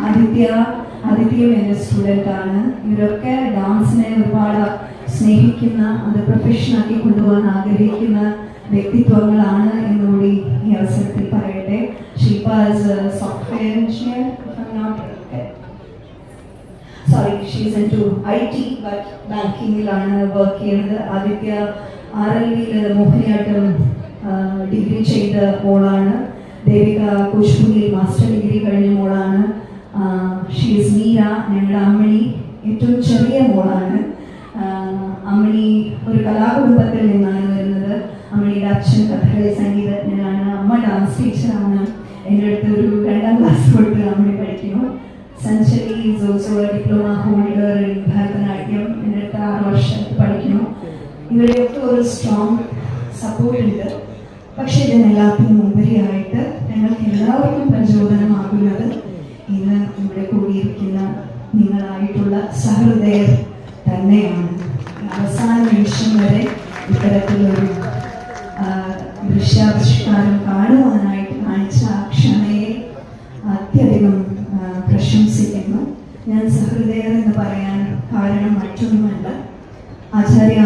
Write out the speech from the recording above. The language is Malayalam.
ആദിത്യം എൻ്റെ സ്റ്റുഡൻ്റാണ്. ഇവരൊക്കെ ഡാൻസിനെ ഒരുപാട് സ്നേഹിക്കുന്ന, അത് പ്രൊഫഷനാക്കി കൊണ്ടുപോകാൻ ആഗ്രഹിക്കുന്ന വ്യക്തിത്വങ്ങളാണ് എന്നുകൂടി ഈ അവസരത്തിൽ പറയട്ടെ. ഷീപ്പ is a software engineer, if I'm not correct. Sorry, she's into IT, but ബാങ്കിങ്ങിലാണ് വർക്ക് ചെയ്യുന്നത്. ആദിത്യ RLVയിൽ മോഹിനിയാട്ടം ഡിഗ്രി ചെയ്ത മോളാണ്. ദേവിക കുഷ്പുലിയിൽ മാസ്റ്റർ ഡിഗ്രി കഴിഞ്ഞ മോളാണ്. ഷീസ് മീര, ഞങ്ങളുടെ അമ്മണി ഏറ്റവും ചെറിയ മോളാണ്. അമ്മണി ഒരു കലാകുടുംബത്തിൽ നിന്നാണ് വരുന്നത്. അമ്മണിയുടെ അച്ഛൻ കഥകളി സംഗീതജ്ഞനാണ്, അമ്മ ഡാൻസ് ടീച്ചറാണ്. എൻ്റെ അടുത്ത് ഒരു 2ാം ക്ലാസ് തൊട്ട് അമ്മണി പഠിക്കുന്നു. Sanjali is also diploma holder in Bharatanatyam. എൻ്റെ അടുത്ത് 6 വർഷം പഠിക്കുന്നു. ഇവരെയൊക്കെ ഒരു സ്ട്രോങ് സപ്പോർട്ട് ഉണ്ട്. പക്ഷേ ഇതിനെല്ലാത്തിനും ഉപരിയായിട്ട് ഞങ്ങൾക്ക് എല്ലാവർക്കും പ്രചോദനമാകുന്നത് ഇന്ന് ഇവിടെ കൂടിയിരിക്കുന്ന നിങ്ങളായിട്ടുള്ള സഹൃദയർ തന്നെയാണ്. അവസാന നിമിഷം വരെ ഇത്തരത്തിലൊരു ദൃശ്യാവിഷ്കാരം കാണുവാനായിട്ട് കാണിച്ച ആ ക്ഷമയെ അത്യധികം പ്രശംസിക്കുന്നു. ഞാൻ സഹൃദയർ എന്ന് പറയാൻ കാരണം മറ്റൊന്നുമല്ല, ആചാര്യ